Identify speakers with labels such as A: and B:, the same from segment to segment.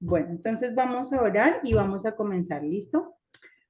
A: Bueno, entonces vamos a orar y vamos a comenzar, ¿listo?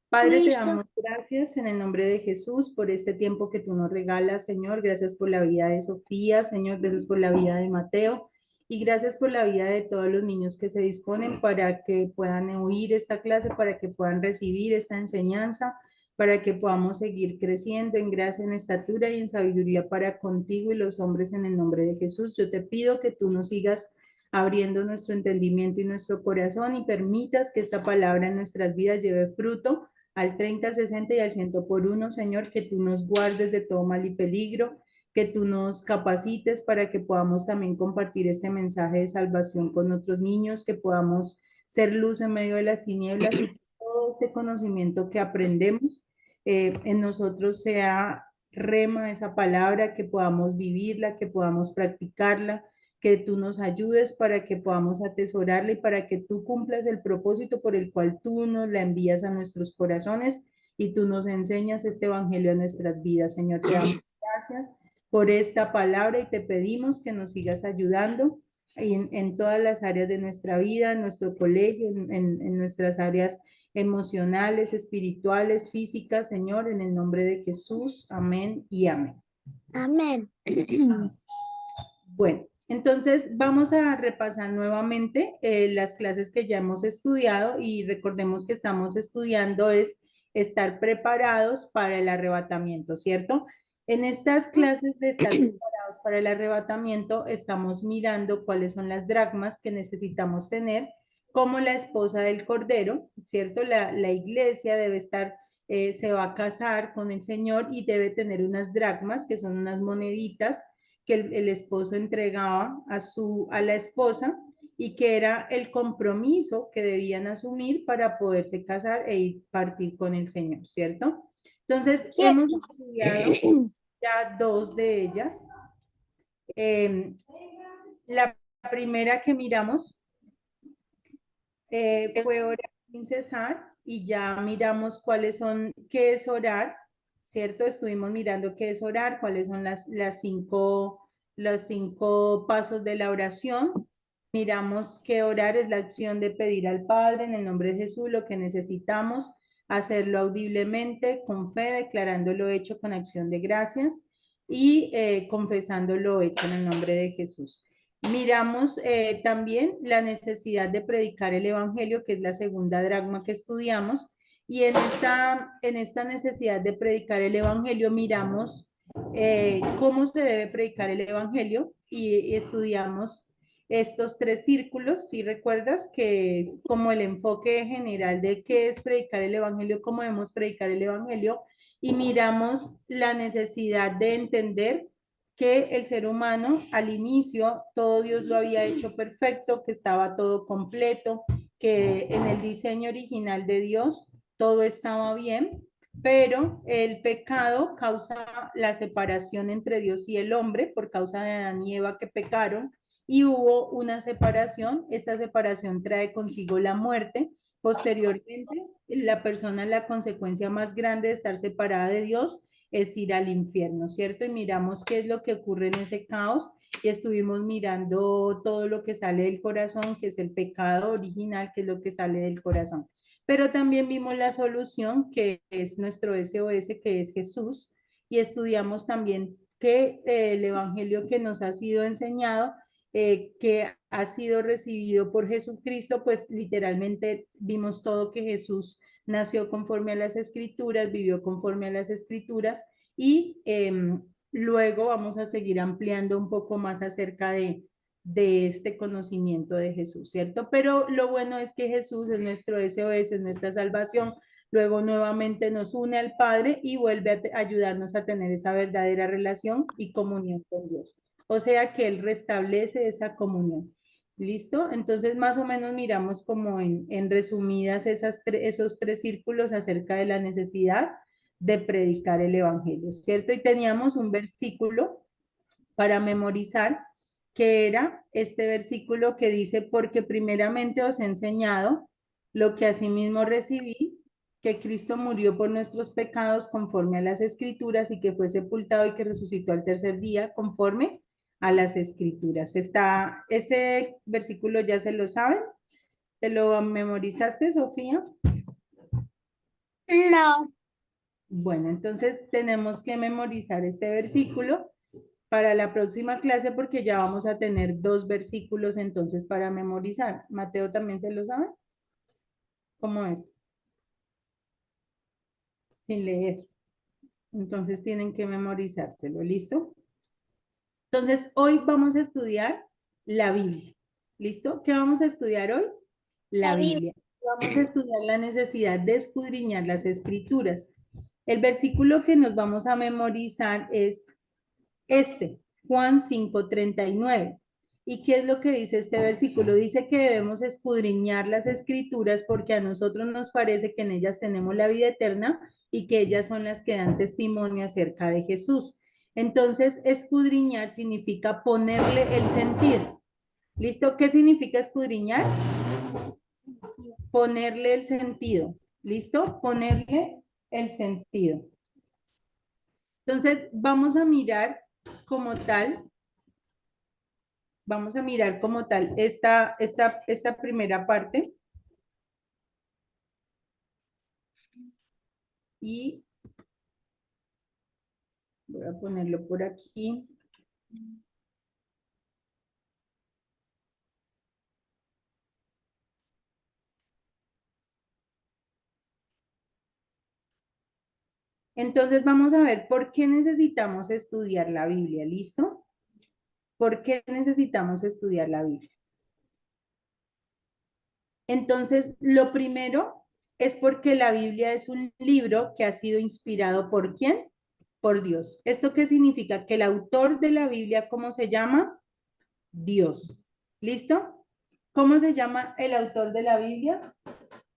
A: Padre, te
B: Listo.
A: damos gracias en el nombre de Jesús por este tiempo que tú nos regalas, Señor. Gracias por la vida de Sofía, Señor. Gracias por la vida de Mateo. Y gracias por la vida de todos los niños que se disponen para que puedan oír esta clase, para que puedan recibir esta enseñanza, para que podamos seguir creciendo en gracia, en estatura y en sabiduría para contigo y los hombres en el nombre de Jesús. Yo te pido que tú nos sigas abriendo nuestro entendimiento y nuestro corazón y permitas que esta palabra en nuestras vidas lleve fruto al 30, al 60 y al 100 por uno, Señor, que tú nos guardes de todo mal y peligro, que tú nos capacites para que podamos también compartir este mensaje de salvación con otros niños, que podamos ser luz en medio de las tinieblas y que todo este conocimiento que aprendemos en nosotros sea rema esa palabra, que podamos vivirla, que podamos practicarla, que tú nos ayudes para que podamos atesorarla y para que tú cumplas el propósito por el cual tú nos la envías a nuestros corazones y tú nos enseñas este evangelio a nuestras vidas. Señor, te damos gracias por esta palabra y te pedimos que nos sigas ayudando en todas las áreas de nuestra vida, en nuestro colegio, en nuestras áreas emocionales, espirituales, físicas, Señor, en el nombre de Jesús. Amén y amén.
B: Amén.
A: Bueno, entonces vamos a repasar nuevamente las clases que ya hemos estudiado y recordemos que estamos estudiando es estar preparados para el arrebatamiento, ¿cierto? En estas clases de estar preparados para el arrebatamiento estamos mirando cuáles son las dracmas que necesitamos tener como la esposa del Cordero, ¿cierto? La iglesia debe estar, se va a casar con el Señor y debe tener unas dracmas, que son unas moneditas que el esposo entregaba a la esposa y que era el compromiso que debían asumir para poderse casar e ir partir con el Señor, ¿cierto? Entonces, hemos
B: Cierto.
A: estudiado ya dos de ellas. La primera que miramos fue orar sin cesar y ya miramos cuáles son, qué es orar, ¿cierto? Estuvimos mirando qué es orar, cuáles son los cinco pasos de la oración. Miramos que orar es la acción de pedir al Padre en el nombre de Jesús lo que necesitamos, hacerlo audiblemente, con fe, declarándolo hecho con acción de gracias y confesándolo hecho en el nombre de Jesús. Miramos también la necesidad de predicar el Evangelio, que es la segunda dragma que estudiamos, y en esta necesidad de predicar el Evangelio miramos cómo se debe predicar el Evangelio y estudiamos estos tres círculos, si recuerdas que es como el enfoque general de qué es predicar el Evangelio, cómo debemos predicar el Evangelio, y miramos la necesidad de entender que el ser humano al inicio todo Dios lo había hecho perfecto, que estaba todo completo, que en el diseño original de Dios todo estaba bien, pero el pecado causa la separación entre Dios y el hombre por causa de Adán y Eva que pecaron y hubo una separación. Esta separación trae consigo la muerte. Posteriormente, la persona, la consecuencia más grande de estar separada de Dios es ir al infierno, ¿cierto? Y miramos qué es lo que ocurre en ese caos y estuvimos mirando todo lo que sale del corazón, que es el pecado original, que es lo que sale del corazón. Pero también vimos la solución, que es nuestro SOS, que es Jesús, y estudiamos también que el Evangelio que nos ha sido enseñado, que ha sido recibido por Jesucristo, pues literalmente vimos todo que Jesús nació conforme a las escrituras, vivió conforme a las escrituras y luego vamos a seguir ampliando un poco más acerca de este conocimiento de Jesús, ¿cierto? Pero lo bueno es que Jesús es nuestro SOS, es nuestra salvación, luego nuevamente nos une al Padre y vuelve a ayudarnos a tener esa verdadera relación y comunión con Dios. O sea que Él restablece esa comunión. ¿Listo? Entonces, más o menos miramos como en resumidas esos tres círculos acerca de la necesidad de predicar el Evangelio, ¿cierto? Y teníamos un versículo para memorizar, que era este versículo que dice, porque primeramente os he enseñado lo que asimismo recibí, que Cristo murió por nuestros pecados conforme a las escrituras y que fue sepultado y que resucitó al tercer día conforme a las escrituras. Este versículo ya se lo saben. ¿Te lo memorizaste, Sofía?
B: No.
A: Bueno, entonces tenemos que memorizar este versículo para la próxima clase porque ya vamos a tener 2 versículos entonces para memorizar. Mateo también se lo sabe. ¿Cómo es? Sin leer. Entonces tienen que memorizárselo. ¿Listo? Entonces hoy vamos a estudiar la Biblia. ¿Listo? ¿Qué vamos a estudiar hoy? La
B: La Biblia.
A: Biblia. Vamos a estudiar la necesidad de escudriñar las escrituras. El versículo que nos vamos a memorizar es Juan 5:39. ¿Y qué es lo que dice este versículo? Dice que debemos escudriñar las escrituras porque a nosotros nos parece que en ellas tenemos la vida eterna y que ellas son las que dan testimonio acerca de Jesús. Entonces, escudriñar significa ponerle el sentido. ¿Listo? ¿Qué significa escudriñar? Ponerle el sentido. ¿Listo? Ponerle el sentido. Entonces, vamos a mirar como tal esta primera parte y voy a ponerlo por aquí. Entonces vamos a ver por qué necesitamos estudiar la Biblia, ¿listo? ¿Por qué necesitamos estudiar la Biblia? Entonces, lo primero es porque la Biblia es un libro que ha sido inspirado ¿por quién? Por Dios. ¿Esto qué significa? Que el autor de la Biblia, ¿cómo se llama? Dios. ¿Listo? ¿Cómo se llama el autor de la Biblia?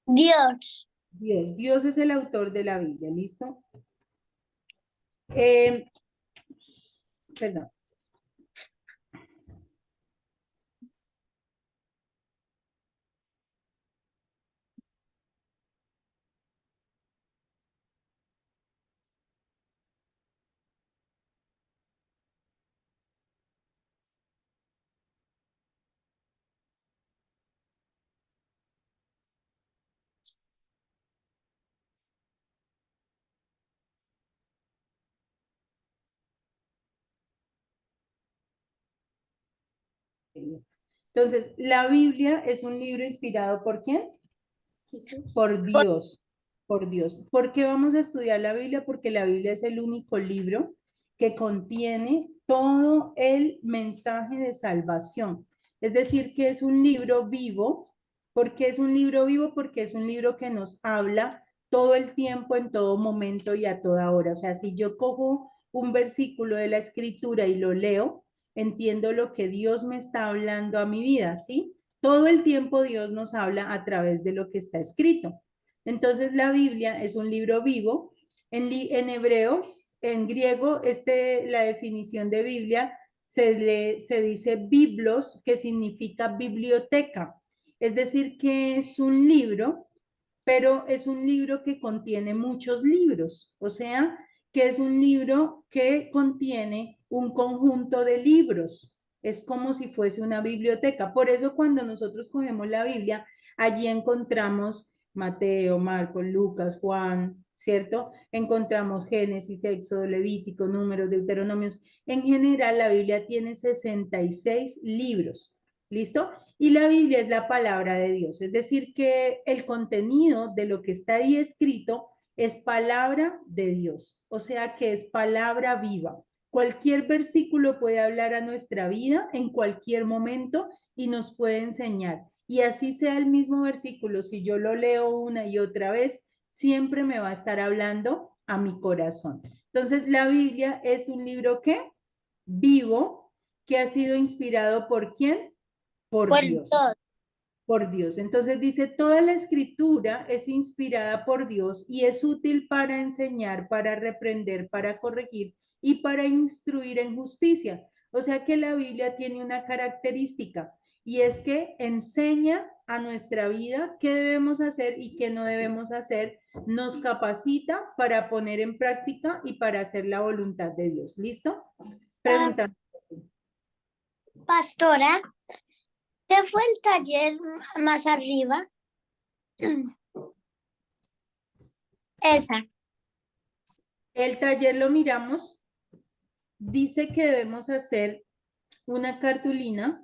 B: Dios.
A: Dios. Dios es el autor de la Biblia. ¿Listo? Eh, perdón. Entonces, la Biblia es un libro inspirado ¿por quién? Por
B: Por
A: Dios, por Dios. ¿Por qué vamos a estudiar la Biblia? Porque la Biblia es el único libro que contiene todo el mensaje de salvación. Es decir, que es un libro vivo. ¿Por qué es un libro vivo? Porque es un libro que nos habla todo el tiempo, en todo momento y a toda hora. O sea, si yo cojo un versículo de la escritura y lo leo, entiendo lo que Dios me está hablando a mi vida, ¿sí? Todo el tiempo Dios nos habla a través de lo que está escrito. Entonces la Biblia es un libro vivo. En hebreos, en griego, la definición de Biblia se dice biblos, que significa biblioteca. Es decir, que es un libro, pero es un libro que contiene muchos libros. O sea, que es un libro que contiene un conjunto de libros. Es como si fuese una biblioteca. Por eso cuando nosotros cogemos la Biblia, allí encontramos Mateo, Marcos, Lucas, Juan, ¿cierto? Encontramos Génesis, Éxodo, Levítico, Números, Deuteronomios. En general, la Biblia tiene 66 libros. ¿Listo? Y la Biblia es la palabra de Dios. Es decir, que el contenido de lo que está ahí escrito es palabra de Dios. O sea, que es palabra viva. Cualquier versículo puede hablar a nuestra vida en cualquier momento y nos puede enseñar. Y así sea el mismo versículo, si yo lo leo una y otra vez, siempre me va a estar hablando a mi corazón. Entonces, la Biblia es un libro que vivo, que ha sido inspirado ¿por quién? Por Dios.
B: Dios.
A: Por Dios. Entonces dice, toda la escritura es inspirada por Dios y es útil para enseñar, para reprender, para corregir y para instruir en justicia. O sea que la Biblia tiene una característica y es que enseña a nuestra vida qué debemos hacer y qué no debemos hacer, nos capacita para poner en práctica y para hacer la voluntad de Dios. ¿Listo? Pregunta.
B: Pastora, ¿Qué fue el taller más arriba? Esa.
A: El taller lo miramos, dice que debemos hacer una cartulina,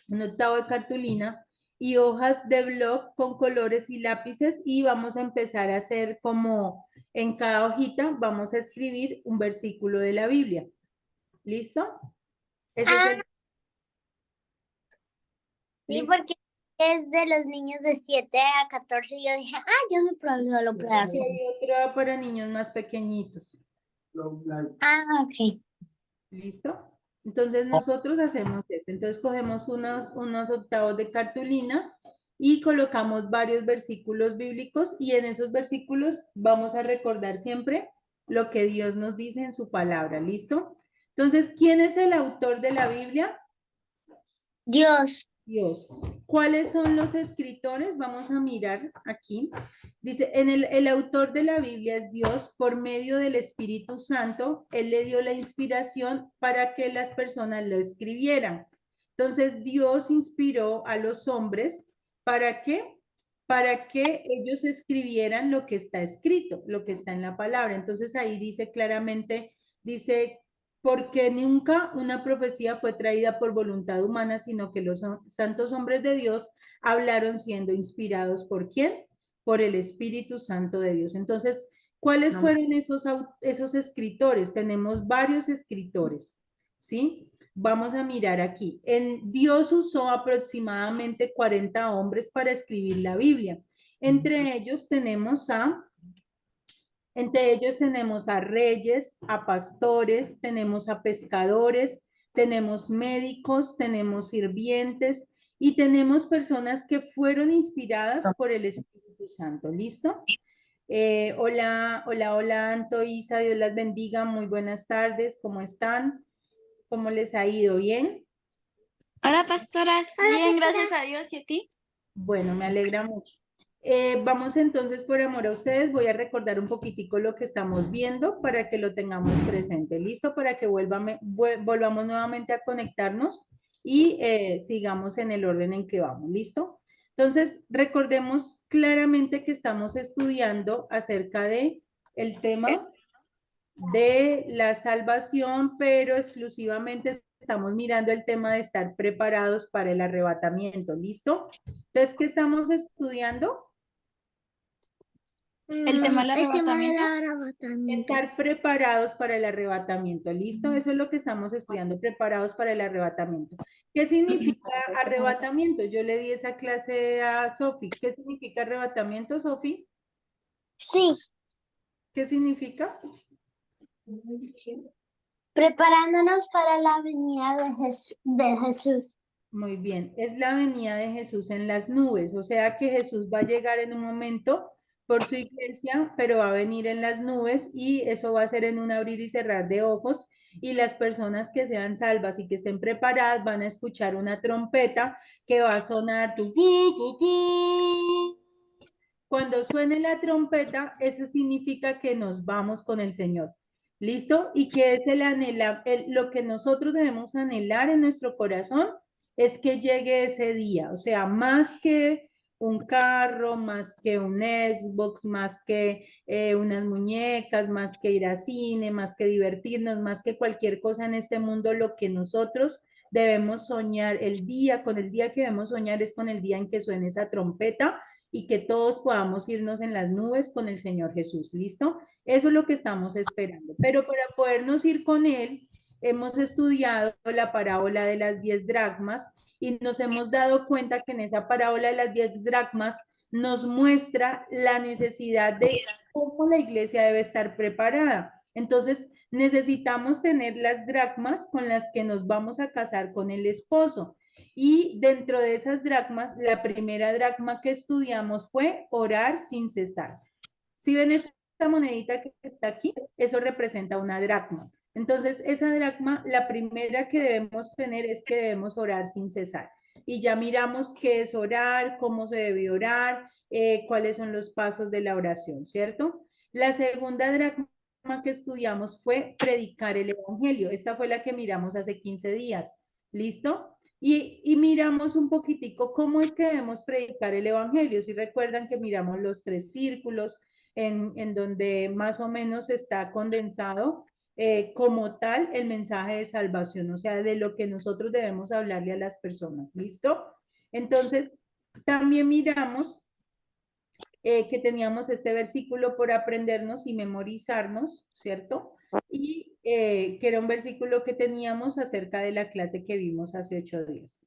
A: un octavo de cartulina y hojas de blog con colores y lápices y vamos a empezar a hacer como en cada hojita vamos a escribir un versículo de la Biblia. ¿Listo? Ese es el...
B: Sí,
A: ¿Listo?
B: porque es de los niños de 7 a 14 y yo dije, yo no lo puedo
A: Y
B: hacer.
A: hay otro para niños más pequeñitos.
B: Ok.
A: ¿Listo? Entonces nosotros hacemos esto. Entonces cogemos unos octavos de cartulina y colocamos varios versículos bíblicos y en esos versículos vamos a recordar siempre lo que Dios nos dice en su palabra. ¿Listo? Entonces, ¿quién es el autor de la Biblia?
B: Dios.
A: Dios. ¿Cuáles son los escritores? Vamos a mirar aquí. Dice, el autor de la Biblia es Dios por medio del Espíritu Santo. Él le dio la inspiración para que las personas lo escribieran. Entonces, Dios inspiró a los hombres ¿para qué? Para que ellos escribieran lo que está escrito, lo que está en la palabra. Entonces, ahí dice claramente, dice porque nunca una profecía fue traída por voluntad humana, sino que los santos hombres de Dios hablaron siendo inspirados ¿por quién? Por el Espíritu Santo de Dios. Entonces, ¿cuáles fueron esos escritores? Tenemos varios escritores, ¿sí? Vamos a mirar aquí. Dios usó aproximadamente 40 hombres para escribir la Biblia. Entre ellos tenemos a reyes, a pastores, tenemos a pescadores, tenemos médicos, tenemos sirvientes y tenemos personas que fueron inspiradas por el Espíritu Santo. ¿Listo? Hola, Anto, Isa, Dios las bendiga. Muy buenas tardes, ¿cómo están? ¿Cómo les ha ido? ¿Bien?
C: Hola, pastoras.
B: Hola,
C: Bien,
B: pastora.
C: gracias a Dios. ¿Y a ti?
A: Bueno, me alegra mucho. Vamos entonces, por amor a ustedes, voy a recordar un poquitico lo que estamos viendo para que lo tengamos presente. ¿Listo? Para que volvamos nuevamente a conectarnos y sigamos en el orden en que vamos. ¿Listo? Entonces, recordemos claramente que estamos estudiando acerca de el tema de la salvación, pero exclusivamente estamos mirando el tema de estar preparados para el arrebatamiento. ¿Listo? Entonces, ¿qué estamos estudiando?
C: El tema del arrebatamiento.
A: Estar preparados para el arrebatamiento. ¿Listo? Eso es lo que estamos estudiando, preparados para el arrebatamiento. ¿Qué significa arrebatamiento? Yo le di esa clase a Sofi. ¿Qué significa arrebatamiento, Sofi?
B: Sí.
A: ¿Qué significa?
B: Preparándonos para la venida de Jesús.
A: Muy bien, es la venida de Jesús en las nubes, o sea que Jesús va a llegar en un momento por su iglesia, pero va a venir en las nubes y eso va a ser en un abrir y cerrar de ojos y las personas que sean salvas y que estén preparadas van a escuchar una trompeta que va a sonar tu cu, cu, cu. Cuando suene la trompeta, eso significa que nos vamos con el Señor. ¿Listo? Y que es lo que nosotros debemos anhelar en nuestro corazón es que llegue ese día, o sea, más que un carro, más que un Xbox, más que unas muñecas, más que ir a cine, más que divertirnos, más que cualquier cosa en este mundo, lo que nosotros debemos soñar con el día que debemos soñar es con el día en que suene esa trompeta y que todos podamos irnos en las nubes con el Señor Jesús. ¿Listo? Eso es lo que estamos esperando. Pero para podernos ir con Él, hemos estudiado la parábola de las 10 dracmas y nos hemos dado cuenta que en esa parábola de las 10 dracmas nos muestra la necesidad de cómo la iglesia debe estar preparada. Entonces, necesitamos tener las dracmas con las que nos vamos a casar con el esposo. Y dentro de esas dracmas, la primera dracma que estudiamos fue orar sin cesar. Si ven esta monedita que está aquí, eso representa una dracma. Entonces, esa dracma, la primera que debemos tener es que debemos orar sin cesar. Y ya miramos qué es orar, cómo se debe orar, cuáles son los pasos de la oración, ¿cierto? La segunda dracma que estudiamos fue predicar el evangelio. Esta fue la que miramos hace 15 días. ¿Listo? Y miramos un poquitico cómo es que debemos predicar el evangelio. Si recuerdan que miramos los 3 círculos en donde más o menos está condensado como tal el mensaje de salvación, o sea, de lo que nosotros debemos hablarle a las personas. ¿Listo? Entonces, también miramos que teníamos este versículo por aprendernos y memorizarnos, ¿cierto? Y que era un versículo que teníamos acerca de la clase que vimos hace 8 días.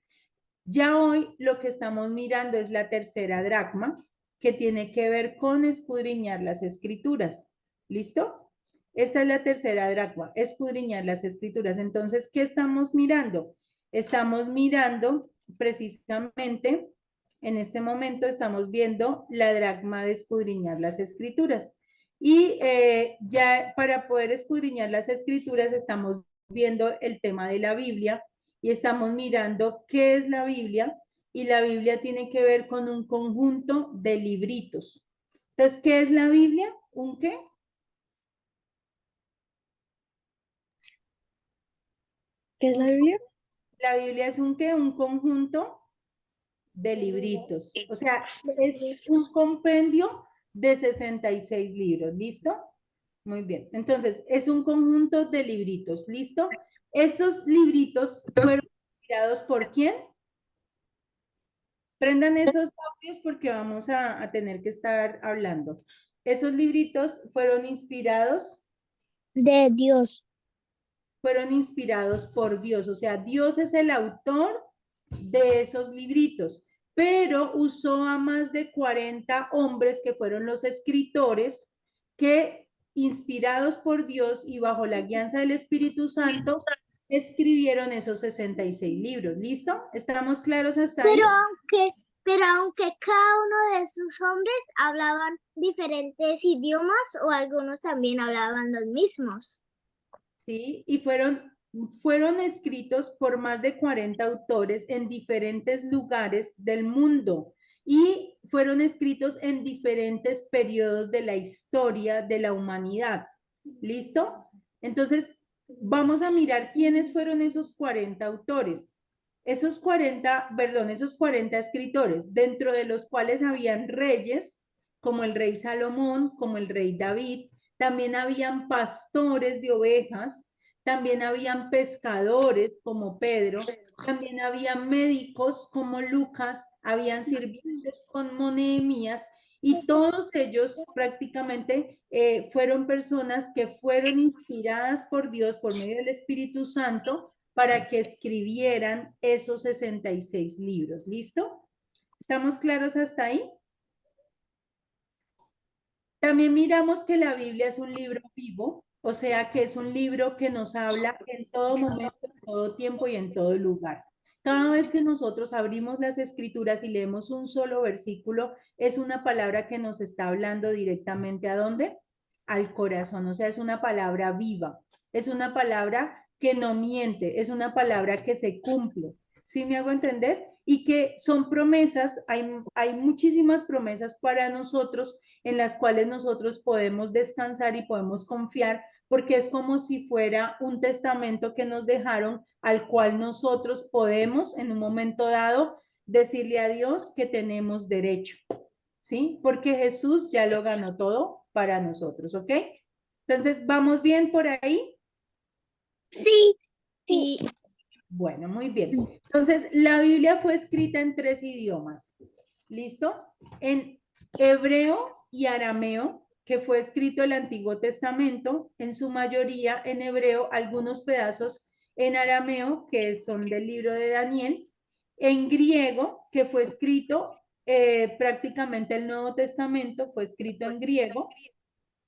A: Ya hoy lo que estamos mirando es la tercera dracma, que tiene que ver con escudriñar las escrituras. ¿Listo? Esta es la tercera dracma, escudriñar las escrituras. Entonces, ¿qué estamos mirando? Estamos mirando precisamente, en este momento estamos viendo la dracma de escudriñar las escrituras. Y ya para poder escudriñar las escrituras estamos viendo el tema de la Biblia y estamos mirando qué es la Biblia, y la Biblia tiene que ver con un conjunto de libritos. Entonces, ¿qué es la Biblia? ¿Un qué?
C: ¿Qué es la Biblia?
A: La Biblia es un qué, un conjunto de libritos. O sea, es un compendio de 66 libros. ¿Listo? Muy bien. Entonces, es un conjunto de libritos. ¿Listo? Esos libritos fueron creados por ¿quién? Prendan esos audios porque vamos a tener que estar hablando. Esos libritos
B: De Dios.
A: fueron inspirados por Dios, o sea, Dios es el autor de esos libritos, pero usó a más de 40 hombres que fueron los escritores que, inspirados por Dios y bajo la guianza del Espíritu Santo, escribieron esos 66 libros. ¿Listo? ¿Estamos claros hasta ahí?
B: Pero aunque cada uno de esos hombres hablaban diferentes idiomas o algunos también hablaban los mismos.
A: ¿Sí? Y fueron escritos por más de 40 autores en diferentes lugares del mundo y fueron escritos en diferentes periodos de la historia de la humanidad. ¿Listo? Entonces, vamos a mirar quiénes fueron esos 40 autores. Esos 40 escritores, dentro de los cuales habían reyes, como el rey Salomón, como el rey David, también habían pastores de ovejas, también habían pescadores como Pedro, también habían médicos como Lucas, habían sirvientes como Nehemías, y todos ellos prácticamente fueron personas que fueron inspiradas por Dios por medio del Espíritu Santo para que escribieran esos 66 libros. ¿Listo? ¿Estamos claros hasta ahí? También miramos que la Biblia es un libro vivo, o sea que es un libro que nos habla en todo momento, en todo tiempo y en todo lugar. Cada vez que nosotros abrimos las escrituras y leemos un solo versículo, es una palabra que nos está hablando directamente ¿a dónde? Al corazón, o sea, es una palabra viva, es una palabra que no miente, es una palabra que se cumple. ¿Sí me hago entender? Y que son promesas, hay muchísimas promesas para nosotros en las cuales nosotros podemos descansar y podemos confiar, porque es como si fuera un testamento que nos dejaron al cual nosotros podemos en un momento dado decirle a Dios que tenemos derecho, ¿sí? Porque Jesús ya lo ganó todo para nosotros, ¿ok? Entonces, ¿vamos bien por ahí?
B: Sí, sí.
A: Bueno, muy bien. Entonces, la Biblia fue escrita en 3 idiomas. ¿Listo? En hebreo y arameo, que fue escrito el Antiguo Testamento, en su mayoría en hebreo, algunos pedazos en arameo, que son del libro de Daniel, en griego, que fue escrito prácticamente el Nuevo Testamento, fue escrito en griego,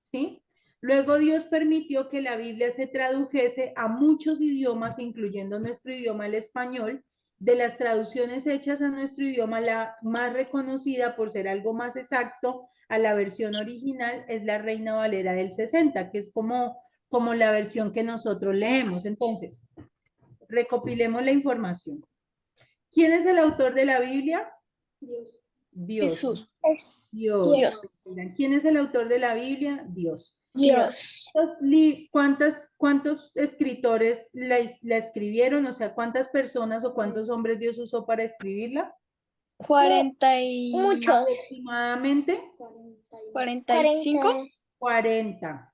A: ¿sí? Luego Dios permitió que la Biblia se tradujese a muchos idiomas, incluyendo nuestro idioma, el español. De las traducciones hechas a nuestro idioma, la más reconocida por ser algo más exacto a la versión original es la Reina Valera del 60, que es como la versión que nosotros leemos. Entonces, recopilemos la información. ¿Quién es el autor de la Biblia? Dios.
C: Jesús.
A: Dios.
C: Dios.
A: ¿Quién es el autor de la Biblia? Dios.
C: Dios.
A: ¿Cuántos escritores la escribieron? O sea, ¿cuántas personas o cuántos hombres Dios usó para escribirla?
C: 40
B: Muchos.
A: Aproximadamente
C: 45.
A: 40,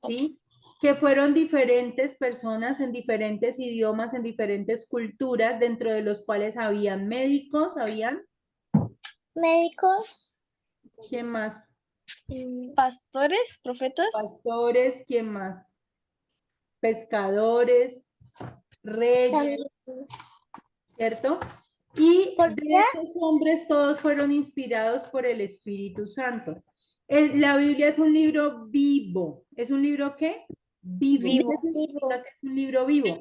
A: ¿sí? Que fueron diferentes personas en diferentes idiomas, en diferentes culturas, dentro de los cuales habían médicos, habían,
B: Médicos.
A: ¿quién más?
C: Pastores, profetas.
A: Pastores, ¿quién más? Pescadores, reyes, ¿cierto? Y
B: ¿Por
A: de
B: qué?
A: esos hombres todos fueron inspirados por el Espíritu Santo. La Biblia es un libro vivo. ¿Es un libro qué? Vivo.
C: Vivo.
A: ¿Qué significa que es un libro vivo?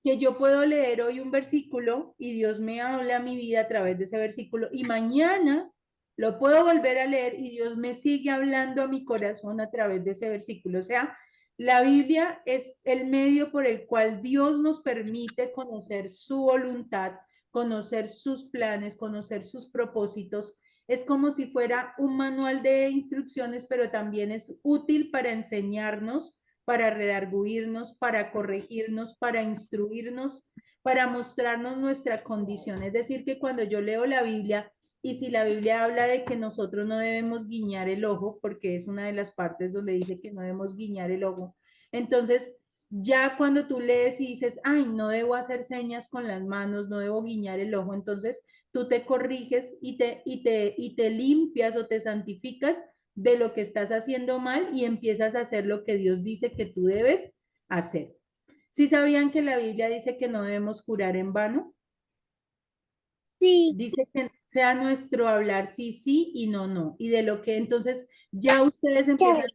A: Que yo puedo leer hoy un versículo y Dios me habla a mi vida a través de ese versículo y mañana lo puedo volver a leer y Dios me sigue hablando a mi corazón a través de ese versículo. O sea, la Biblia es el medio por el cual Dios nos permite conocer su voluntad, conocer sus planes, conocer sus propósitos. Es como si fuera un manual de instrucciones, pero también es útil para enseñarnos, para redarguirnos, para corregirnos, para instruirnos, para mostrarnos nuestra condición. Es decir, que cuando yo leo la Biblia, y si la Biblia habla de que nosotros no debemos guiñar el ojo, porque es una de las partes donde dice que no debemos guiñar el ojo, entonces ya cuando tú lees y dices, ay, no debo hacer señas con las manos, no debo guiñar el ojo, entonces tú te corriges y te limpias o te santificas de lo que estás haciendo mal y empiezas a hacer lo que Dios dice que tú debes hacer. ¿Sí sabían que la Biblia dice que no debemos jurar en vano?
B: Sí.
A: Dice que sea nuestro hablar sí, sí y no, no. Y de lo que entonces ya ustedes empiezan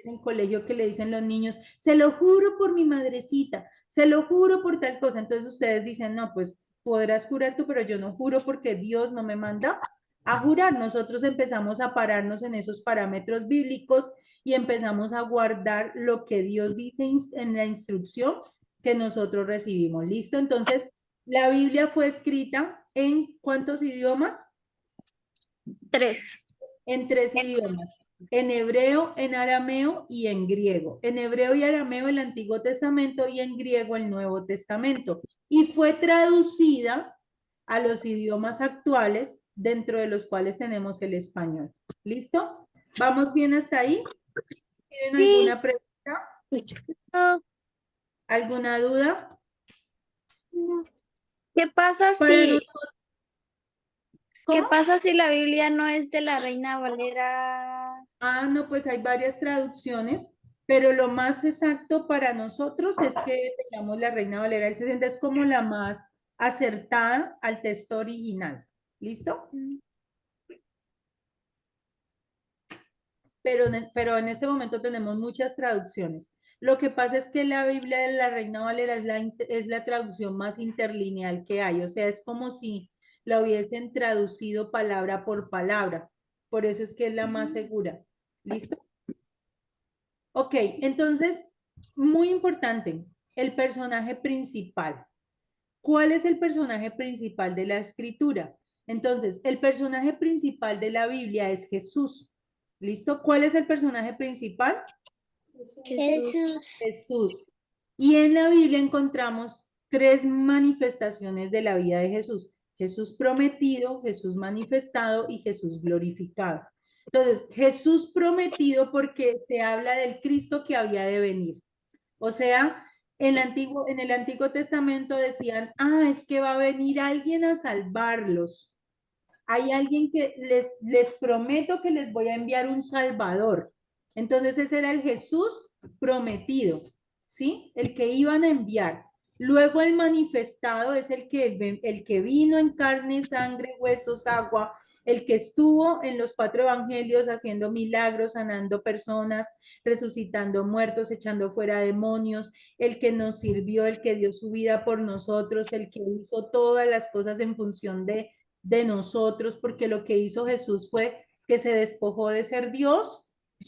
A: en el colegio que le dicen los niños, se lo juro por mi madrecita, se lo juro por tal cosa. Entonces ustedes dicen, no, pues podrás jurar tú, pero yo no juro porque Dios no me manda a jurar. Nosotros empezamos a pararnos en esos parámetros bíblicos y empezamos a guardar lo que Dios dice en la instrucción que nosotros recibimos. ¿Listo? Entonces, la Biblia fue escrita ¿en cuántos idiomas?
C: 3.
A: En 3 idiomas. En hebreo, en arameo y en griego. En hebreo y arameo el Antiguo Testamento y en griego el Nuevo Testamento. Y fue traducida a los idiomas actuales, dentro de los cuales tenemos el español. ¿Listo? ¿Vamos bien hasta ahí? ¿Tienen
B: Sí.
A: alguna pregunta?
B: No.
A: ¿Alguna duda?
B: No.
C: ¿Qué pasa
A: Para
C: si,
A: nosotros,
C: qué
A: ¿cómo?
C: pasa si la Biblia no es de la Reina Valera?
A: Ah, no, pues hay varias traducciones, pero lo más exacto para nosotros es que tengamos la Reina Valera del 60, es como la más acertada al texto original. ¿Listo? Pero en este momento tenemos muchas traducciones. Lo que pasa es que la Biblia de la Reina Valera es la traducción más interlineal que hay, o sea, es como si la hubiesen traducido palabra por palabra. Por eso es que es la más segura. ¿Listo? Ok, entonces, muy importante, el personaje principal. ¿Cuál es el personaje principal de la escritura? Entonces, el personaje principal de la Biblia es Jesús. ¿Listo? ¿Cuál es el personaje principal?
B: Jesús.
A: Jesús. Y en la Biblia encontramos 3 manifestaciones de la vida de Jesús. Jesús prometido, Jesús manifestado y Jesús glorificado. Entonces, Jesús prometido porque se habla del Cristo que había de venir. O sea, en el Antiguo Testamento decían, ah, es que va a venir alguien a salvarlos. Hay alguien que les prometo que les voy a enviar un Salvador. Entonces ese era el Jesús prometido, ¿sí? El que iban a enviar. Luego el manifestado es el que vino en carne, sangre, huesos, agua, el que estuvo en los 4 evangelios haciendo milagros, sanando personas, resucitando muertos, echando fuera demonios, el que nos sirvió, el que dio su vida por nosotros, el que hizo todas las cosas en función de nosotros, porque lo que hizo Jesús fue que se despojó de ser Dios,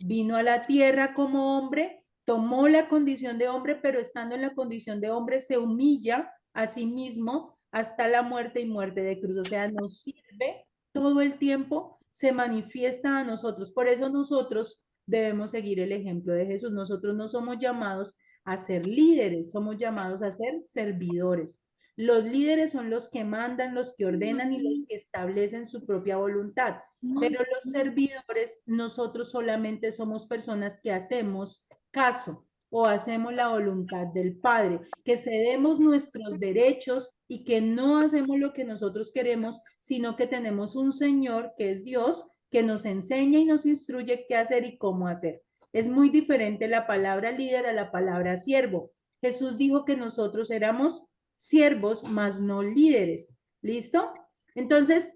A: vino a la tierra como hombre, tomó la condición de hombre, pero estando en la condición de hombre se humilla a sí mismo hasta la muerte y muerte de cruz. O sea, nos sirve todo el tiempo, se manifiesta a nosotros. Por eso nosotros debemos seguir el ejemplo de Jesús. Nosotros no somos llamados a ser líderes, somos llamados a ser servidores. Los líderes son los que mandan, los que ordenan y los que establecen su propia voluntad. Pero los servidores, nosotros solamente somos personas que hacemos caso o hacemos la voluntad del Padre, que cedemos nuestros derechos y que no hacemos lo que nosotros queremos, sino que tenemos un Señor que es Dios, que nos enseña y nos instruye qué hacer y cómo hacer. Es muy diferente la palabra líder a la palabra siervo. Jesús dijo que nosotros éramos siervos, mas no líderes. ¿Listo? Entonces,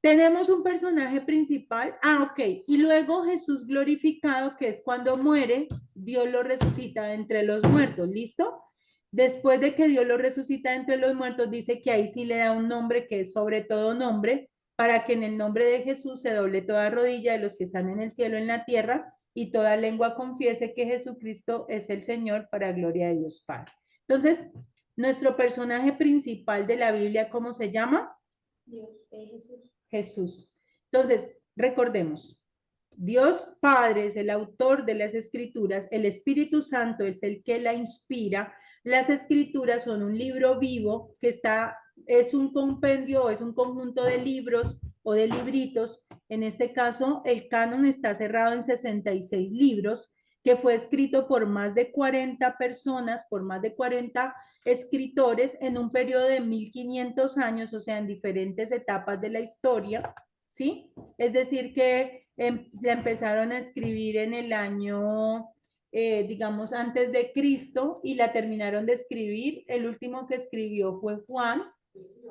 A: tenemos un personaje principal. Ok. Y luego Jesús glorificado, que es cuando muere, Dios lo resucita entre los muertos. ¿Listo? Después de que Dios lo resucita entre los muertos, dice que ahí sí le da un nombre que es sobre todo nombre, para que en el nombre de Jesús se doble toda rodilla de los que están en el cielo, en la tierra, y toda lengua confiese que Jesucristo es el Señor para gloria de Dios Padre. Entonces, nuestro personaje principal de la Biblia, ¿cómo se llama?
C: Dios, Jesús.
A: Jesús. Entonces, recordemos, Dios Padre es el autor de las Escrituras, el Espíritu Santo es el que la inspira. Las Escrituras son un libro vivo que es un compendio, es un conjunto de libros o de libritos. En este caso, el canon está cerrado en 66 libros, que fue escrito por más de 40 personas, por más de 40 escritores en un periodo de 1500 años, o sea, en diferentes etapas de la historia, ¿sí? Es decir, que la empezaron a escribir en el año, digamos, antes de Cristo y la terminaron de escribir. El último que escribió fue Juan.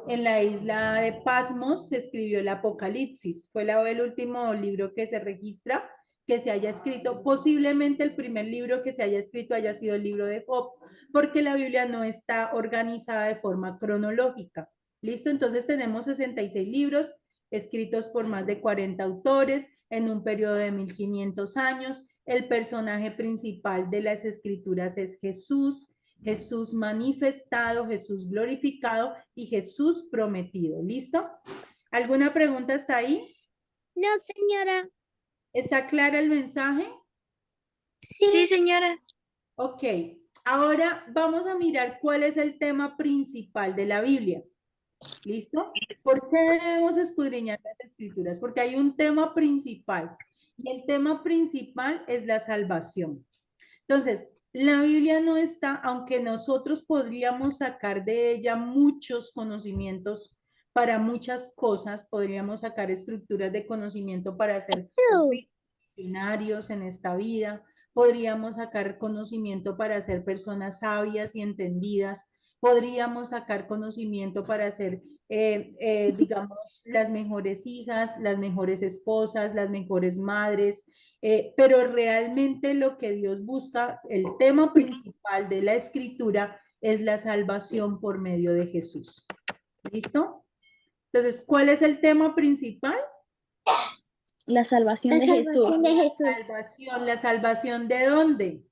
A: En la isla de Pasmos se escribió el Apocalipsis. Fue el último libro que se registra que se haya escrito. Posiblemente el primer libro que se haya escrito haya sido el libro de Job, porque la Biblia no está organizada de forma cronológica. ¿Listo? Entonces tenemos 66 libros escritos por más de 40 autores en un periodo de 1500 años. El personaje principal de las escrituras es Jesús. Jesús manifestado, Jesús glorificado y Jesús prometido. ¿Listo? ¿Alguna pregunta hasta ahí?
B: No, señora.
A: ¿Está clara el mensaje?
C: Sí, señora.
A: Ok. Ahora vamos a mirar cuál es el tema principal de la Biblia. ¿Listo? ¿Por qué debemos escudriñar las escrituras? Porque hay un tema principal y el tema principal es la salvación. Entonces, la Biblia no está, aunque nosotros podríamos sacar de ella muchos conocimientos para muchas cosas, podríamos sacar estructuras de conocimiento para ser millonarios en esta vida, podríamos sacar conocimiento para ser personas sabias y entendidas, podríamos sacar conocimiento para ser, digamos, las mejores hijas, las mejores esposas, las mejores madres, pero realmente lo que Dios busca, el tema principal de la escritura es la salvación por medio de Jesús. ¿Listo? Entonces, ¿cuál es el tema principal?
C: La salvación de Jesús.
A: Salvación, ¿la salvación de dónde?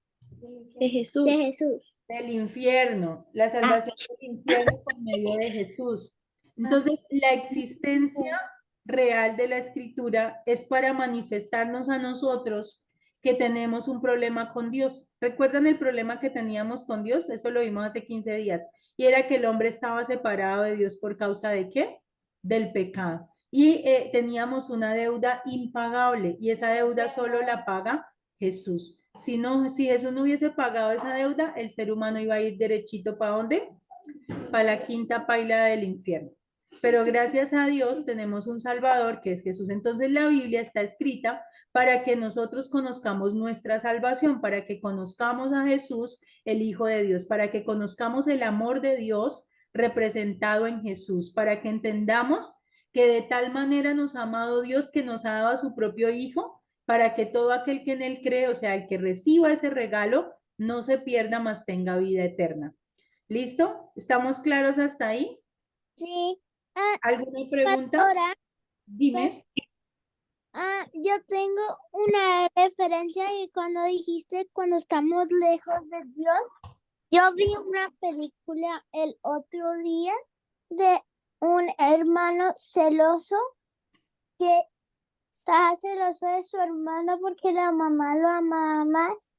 C: De Jesús.
B: De Jesús.
A: Del infierno, la salvación del infierno por medio de Jesús. Entonces, la existencia real de la escritura es para manifestarnos a nosotros que tenemos un problema con Dios. ¿Recuerdan el problema que teníamos con Dios? Eso lo vimos hace 15 días. Y era que el hombre estaba separado de Dios por causa de ¿qué? Del pecado. Y teníamos una deuda impagable y esa deuda solo la paga Jesús. Si Jesús no hubiese pagado esa deuda, el ser humano iba a ir derechito ¿para dónde? Para la quinta paila del infierno. Pero gracias a Dios tenemos un Salvador que es Jesús. Entonces la Biblia está escrita para que nosotros conozcamos nuestra salvación, para que conozcamos a Jesús, el Hijo de Dios, para que conozcamos el amor de Dios representado en Jesús, para que entendamos que de tal manera nos ha amado Dios que nos ha dado a su propio Hijo, para que todo aquel que en él cree, o sea, el que reciba ese regalo, no se pierda, mas tenga vida eterna. ¿Listo? ¿Estamos claros hasta ahí?
B: Sí.
A: ¿Alguna pregunta?
B: Ahora,
A: Dime.
B: yo tengo una referencia que cuando dijiste cuando estamos lejos de Dios, yo vi una película el otro día de un hermano celoso que estaba celoso de su hermano porque la mamá lo amaba más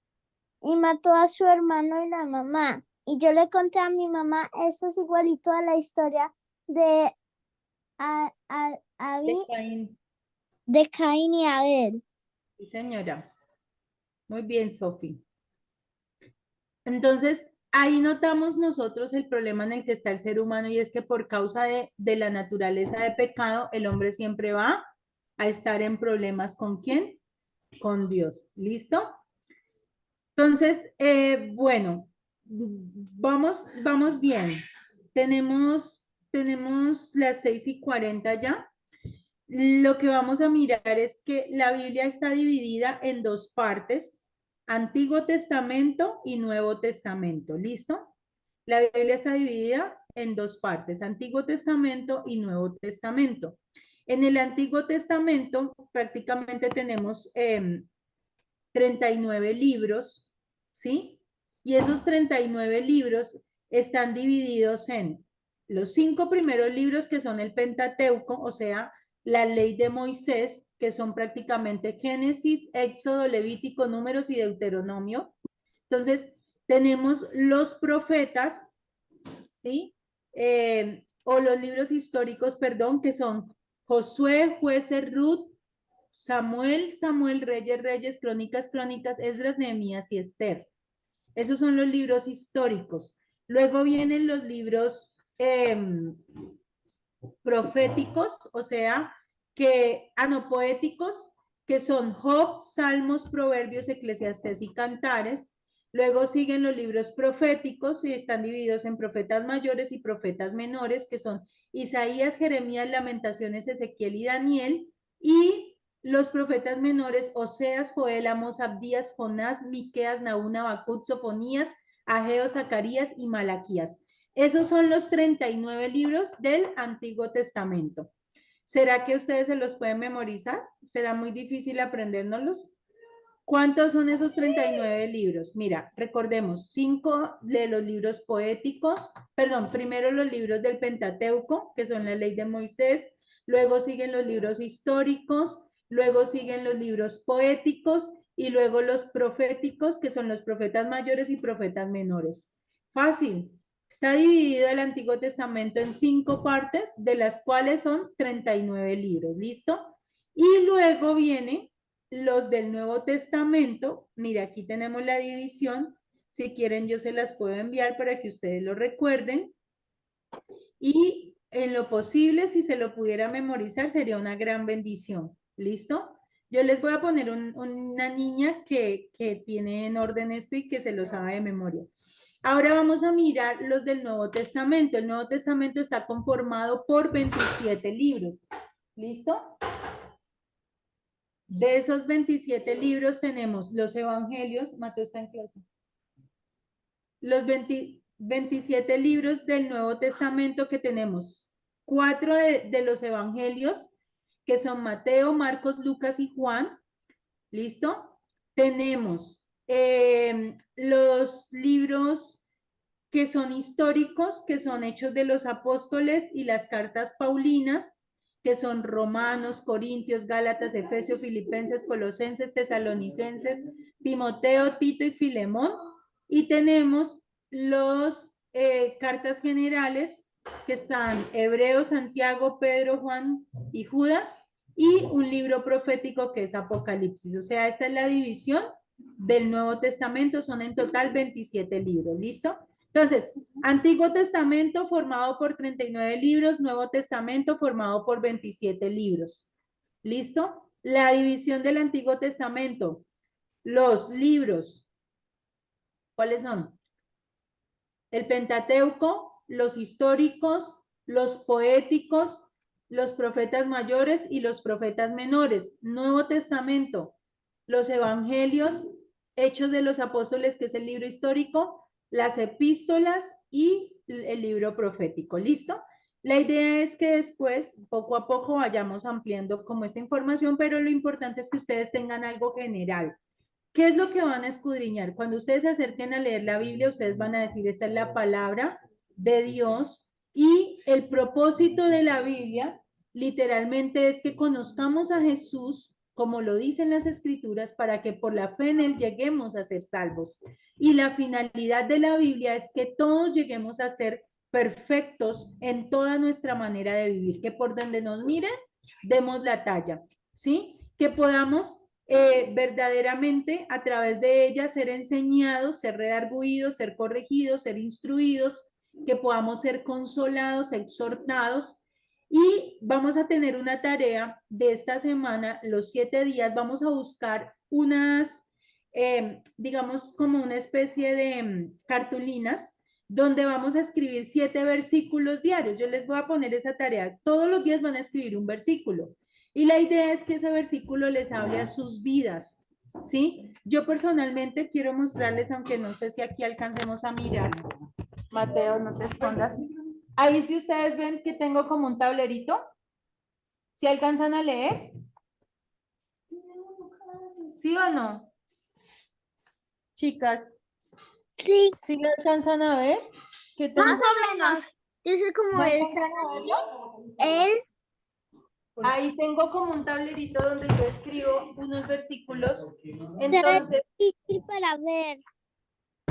B: y mató a su hermano y la mamá. Y yo le conté a mi mamá, eso es igualito a la historia de,
A: De
B: Abel,
A: Caín.
B: de Caín y Abel.
A: Sí, señora. Muy bien, Sofi. Entonces, ahí notamos nosotros el problema en el que está el ser humano y es que por causa de la naturaleza de pecado, el hombre siempre va a estar en problemas ¿con quién? Con Dios. ¿Listo? Entonces, bueno, vamos bien. Tenemos las 6:40 ya. Lo que vamos a mirar es que la Biblia está dividida en dos partes, Antiguo Testamento y Nuevo Testamento. ¿Listo? La Biblia está dividida en dos partes, Antiguo Testamento y Nuevo Testamento. En el Antiguo Testamento prácticamente tenemos 39 libros, ¿sí? Y esos 39 libros están divididos en los 5 primeros libros que son el Pentateuco, o sea, la ley de Moisés, que son prácticamente Génesis, Éxodo, Levítico, Números y Deuteronomio. Entonces, tenemos los profetas, ¿sí? O los libros históricos, perdón, que son Josué, Jueces, Ruth, Samuel, Reyes, Crónicas, Esdras, Nehemías y Esther. Esos son los libros históricos. Luego vienen los libros proféticos, o sea, poéticos, que son Job, Salmos, Proverbios, Eclesiastés y Cantares. Luego siguen los libros proféticos y están divididos en profetas mayores y profetas menores, que son Isaías, Jeremías, Lamentaciones, Ezequiel y Daniel. Y los profetas menores, Oseas, Joel, Amós, Abdías, Jonás, Miqueas, Nahum, Habacuc, Sofonías, Ageo, Zacarías y Malaquías. Esos son los 39 libros del Antiguo Testamento. ¿Será que ustedes se los pueden memorizar? ¿Será muy difícil aprendérnoslos? ¿Cuántos son esos 39 libros? Mira, recordemos, 5 de los libros poéticos, perdón, primero los libros del Pentateuco, que son la ley de Moisés, luego siguen los libros históricos, luego siguen los libros poéticos y luego los proféticos, que son los profetas mayores y profetas menores. Fácil. Está dividido el Antiguo Testamento en 5 partes, de las cuales son 39 libros. ¿Listo? Y luego viene los del Nuevo Testamento. Mira, aquí tenemos la división. Si quieren, yo se las puedo enviar para que ustedes lo recuerden. Y en lo posible, si se lo pudiera memorizar, sería una gran bendición. ¿Listo? Yo les voy a poner una niña que tiene en orden esto y que se lo sabe de memoria. Ahora vamos a mirar los del Nuevo Testamento. El Nuevo Testamento está conformado por 27 libros. ¿Listo? De esos 27 libros tenemos los evangelios, Mateo está en clase. Los 27 libros del Nuevo Testamento que tenemos, 4 de los evangelios, que son Mateo, Marcos, Lucas y Juan. ¿Listo? Tenemos los libros que son históricos, que son Hechos de los Apóstoles y las cartas paulinas, que son Romanos, Corintios, Gálatas, Efesios, Filipenses, Colosenses, Tesalonicenses, Timoteo, Tito y Filemón. Y tenemos los cartas generales, que están Hebreos, Santiago, Pedro, Juan y Judas, y un libro profético que es Apocalipsis. O sea, esta es la división del Nuevo Testamento, son en total 27 libros. ¿Listo? Entonces, Antiguo Testamento formado por 39 libros, Nuevo Testamento formado por 27 libros. ¿Listo? La división del Antiguo Testamento. Los libros. ¿Cuáles son? El Pentateuco, los históricos, los poéticos, los profetas mayores y los profetas menores. Nuevo Testamento, los evangelios, Hechos de los Apóstoles, que es el libro histórico, las epístolas y el libro profético. ¿Listo? La idea es que después, poco a poco, vayamos ampliando como esta información, pero lo importante es que ustedes tengan algo general. ¿Qué es lo que van a escudriñar? Cuando ustedes se acerquen a leer la Biblia, ustedes van a decir, esta es la palabra de Dios, y el propósito de la Biblia literalmente es que conozcamos a Jesús como lo dicen las escrituras, para que por la fe en él lleguemos a ser salvos. Y la finalidad de la Biblia es que todos lleguemos a ser perfectos en toda nuestra manera de vivir, que por donde nos miren, demos la talla, ¿sí? Que podamos verdaderamente a través de ella ser enseñados, ser redarguidos, ser corregidos, ser instruidos, que podamos ser consolados, exhortados. Y vamos a tener una tarea de esta semana, los 7 días, vamos a buscar unas, digamos, como una especie de cartulinas donde vamos a escribir 7 versículos diarios. Yo les voy a poner esa tarea. Todos los días van a escribir un versículo. Y la idea es que ese versículo les hable a sus vidas, ¿sí? Yo personalmente quiero mostrarles, aunque no sé si aquí alcancemos a mirar. Mateo, no te escondas. Ahí si ustedes ven que tengo como un tablerito, ¿sí alcanzan a leer? ¿Sí o no? Chicas,
B: Sí,
A: ¿sí lo alcanzan a ver? ¿Qué tengo?
B: más o menos. Dice como
A: ¿No
B: el
A: alcanzan a verlo?
B: él.
A: Ahí tengo como un tablerito donde yo escribo unos versículos. Entonces,
B: Difícil para ver.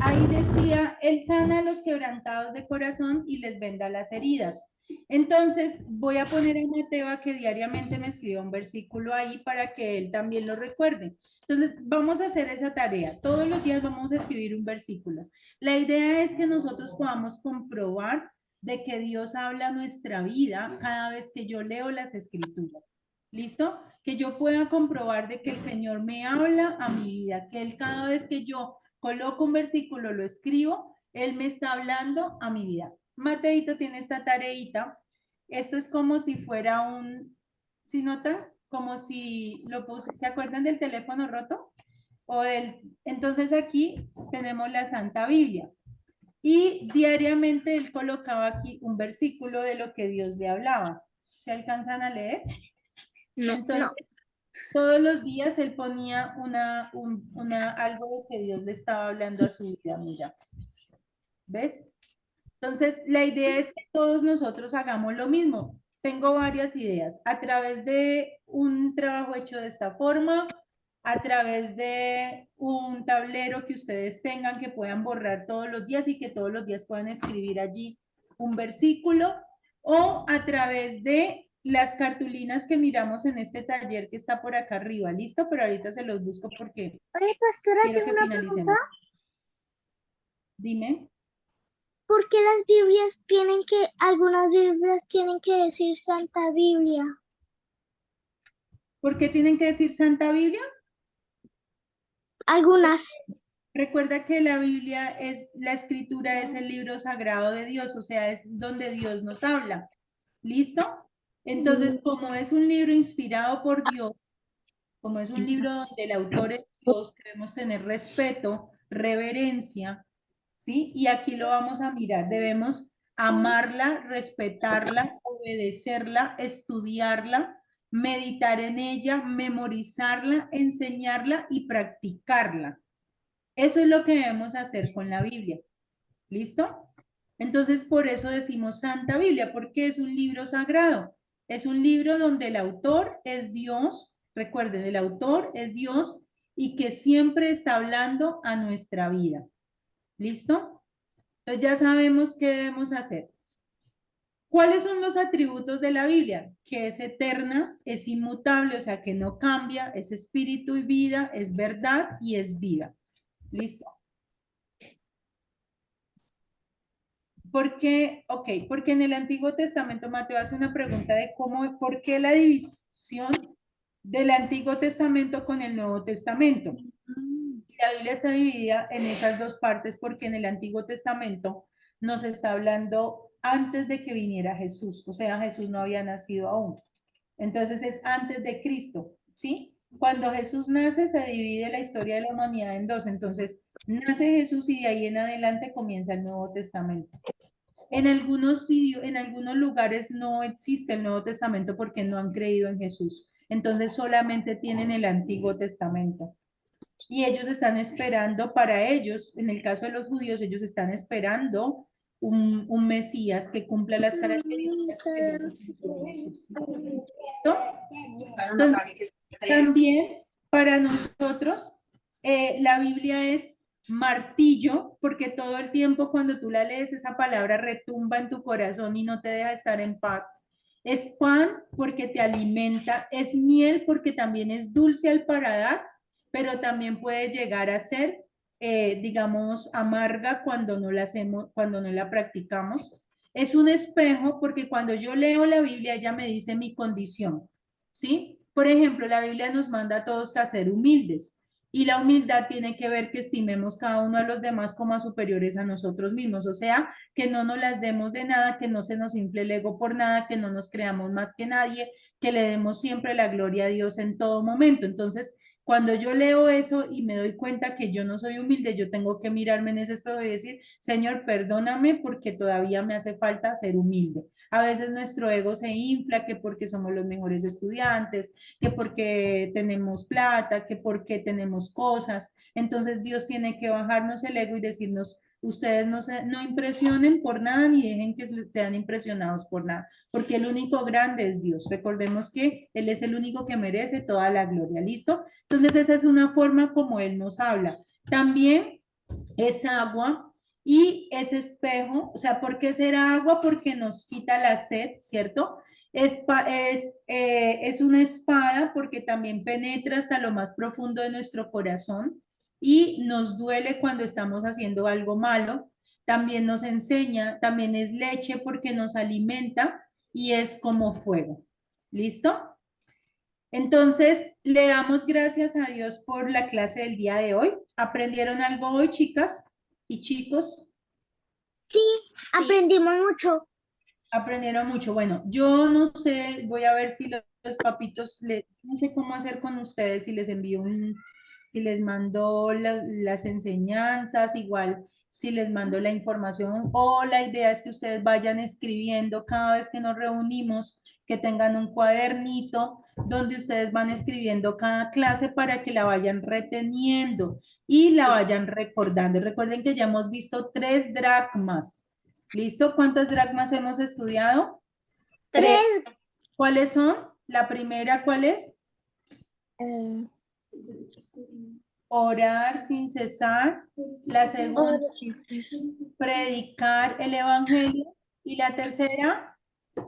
A: ahí decía, él sana a los quebrantados de corazón y les venda las heridas. Entonces, voy a poner a Mateo a que diariamente me escriba un versículo ahí para que él también lo recuerde. Entonces, vamos a hacer esa tarea. Todos los días vamos a escribir un versículo. La idea es que nosotros podamos comprobar de que Dios habla a nuestra vida cada vez que yo leo las escrituras. ¿Listo? Que yo pueda comprobar de que el Señor me habla a mi vida, que Él cada vez que yo coloco un versículo, lo escribo, Él me está hablando a mi vida. Mateito tiene esta tareita. Esto es como si fuera un, ¿sí notan? Como si lo puse, ¿se acuerdan del teléfono roto? Entonces aquí tenemos la Santa Biblia. Y diariamente él colocaba aquí un versículo de lo que Dios le hablaba. ¿Se alcanzan a leer?
B: No,
A: Entonces, todos los días él ponía algo de que Dios le estaba hablando a su vida, mira. ¿Ves? Entonces, la idea es que todos nosotros hagamos lo mismo. Tengo varias ideas. A través de un trabajo hecho de esta forma, a través de un tablero que ustedes tengan que puedan borrar todos los días y que todos los días puedan escribir allí un versículo, o a través de las cartulinas que miramos en este taller que está por acá arriba. ¿Listo? Pero ahorita se los busco porque
B: Oye, pastora,
A: quiero
B: tengo
A: que
B: una
A: finalicemos.
B: pregunta.
A: Dime.
B: ¿Por qué las Biblias tienen que, algunas Biblias tienen que decir Santa Biblia?
A: ¿Por qué tienen que decir Santa Biblia?
B: Algunas.
A: Recuerda que la Biblia es, la escritura es el libro sagrado de Dios, o sea, es donde Dios nos habla. ¿Listo? Entonces, como es un libro inspirado por Dios, como es un libro donde el autor es Dios, debemos tener respeto, reverencia, ¿sí? Y aquí lo vamos a mirar, debemos amarla, respetarla, obedecerla, estudiarla, meditar en ella, memorizarla, enseñarla y practicarla. Eso es lo que debemos hacer con la Biblia. ¿Listo? Entonces, por eso decimos Santa Biblia, porque es un libro sagrado. Es un libro donde el autor es Dios. Recuerden, el autor es Dios y que siempre está hablando a nuestra vida. ¿Listo? Entonces ya sabemos qué debemos hacer. ¿Cuáles son los atributos de la Biblia? Que es eterna, es inmutable, o sea, que no cambia, es espíritu y vida, es verdad y es vida. ¿Listo? Porque, ok, porque en el Antiguo Testamento, Mateo hace una pregunta de cómo, por qué la división del Antiguo Testamento con el Nuevo Testamento. La Biblia está dividida en esas dos partes porque en el Antiguo Testamento nos está hablando antes de que viniera Jesús, o sea, Jesús no había nacido aún. Entonces es antes de Cristo, ¿sí? Cuando Jesús nace se divide la historia de la humanidad en dos, entonces nace Jesús y de ahí en adelante comienza el Nuevo Testamento. En algunos lugares no existe el Nuevo Testamento porque no han creído en Jesús. Entonces solamente tienen el Antiguo Testamento. Y ellos están esperando para ellos, en el caso de los judíos, ellos están esperando un Mesías que cumpla las características que Jesús. ¿Listo? Entonces, También para nosotros la Biblia es martillo, porque todo el tiempo cuando tú la lees, esa palabra retumba en tu corazón y no te deja estar en paz. Es pan porque te alimenta, es miel porque también es dulce al paladar, pero también puede llegar a ser, digamos, amarga cuando no la hacemos, cuando no la practicamos. Es un espejo porque cuando yo leo la Biblia, ella me dice mi condición, ¿sí? Por ejemplo, la Biblia nos manda a todos a ser humildes. Y la humildad tiene que ver que estimemos cada uno a los demás como a superiores a nosotros mismos, o sea, que no nos las demos de nada, que no se nos infle el ego por nada, que no nos creamos más que nadie, que le demos siempre la gloria a Dios en todo momento. Entonces, cuando yo leo eso y me doy cuenta que yo no soy humilde, yo tengo que mirarme en ese espejo y decir, Señor, perdóname porque todavía me hace falta ser humilde. A veces nuestro ego se infla, que porque somos los mejores estudiantes, que porque tenemos plata, que porque tenemos cosas. Entonces Dios tiene que bajarnos el ego y decirnos, ustedes no impresionen por nada ni dejen que sean impresionados por nada, porque el único grande es Dios. Recordemos que Él es el único que merece toda la gloria. ¿Listo? Entonces esa es una forma como Él nos habla. También es agua y es espejo, o sea, ¿por qué será agua? Porque nos quita la sed, ¿cierto? Es una espada porque también penetra hasta lo más profundo de nuestro corazón y nos duele cuando estamos haciendo algo malo. También nos enseña, también es leche porque nos alimenta y es como fuego. ¿Listo? Entonces, le damos gracias a Dios por la clase del día de hoy. ¿Aprendieron algo hoy, chicas y chicos?
B: Aprendimos mucho.
A: Aprendieron mucho. Bueno, yo no sé, voy a ver si los papitos, no sé cómo hacer con ustedes, si les envío si les mando las enseñanzas, igual si les mando la información, o la idea es que ustedes vayan escribiendo cada vez que nos reunimos, que tengan un cuadernito donde ustedes van escribiendo cada clase para que la vayan reteniendo y la vayan recordando. Recuerden que ya hemos visto 3 dracmas. ¿Listo? ¿Cuántas dracmas hemos estudiado? 3. ¿Cuáles son? La primera, ¿cuál es? Orar sin cesar. La segunda, predicar el evangelio. Y la tercera,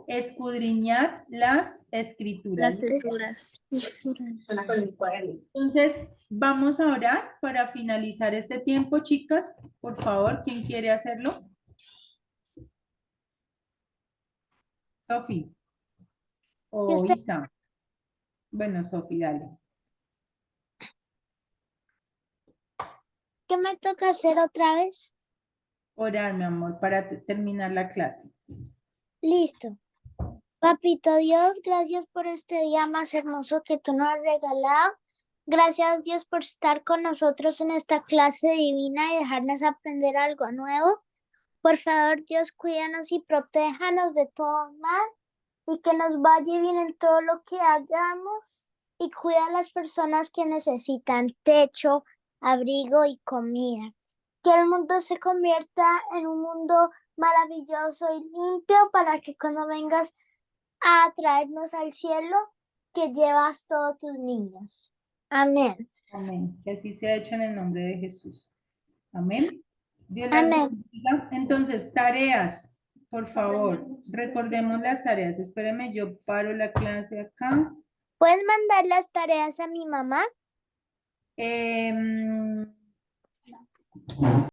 A: escudriñar las escrituras.
C: Las escrituras.
A: Entonces, vamos a orar para finalizar este tiempo, chicas. Por favor, ¿quién quiere hacerlo? Sofi o Isa. Bueno, Sofi, dale.
B: ¿Qué me toca hacer otra vez?
A: Orar, mi amor, para terminar la clase.
B: Listo. Papito Dios, gracias por este día más hermoso que tú nos has regalado. Gracias Dios por estar con nosotros en esta clase divina y dejarnos aprender algo nuevo. Por favor, Dios, cuídanos y protéjanos de todo mal y que nos vaya bien en todo lo que hagamos y cuida a las personas que necesitan techo, abrigo y comida. Que el mundo se convierta en un mundo maravilloso y limpio para que cuando vengas a traernos al cielo, que llevas todos tus niños. Amén.
A: Amén. Que así sea hecho en el nombre de Jesús. Amén. Dios las
B: Amén.
A: bendiga. Entonces, tareas, por favor, recordemos las tareas. Espéreme, yo paro la clase acá.
B: ¿Puedes mandar las tareas a mi mamá?
A: Em,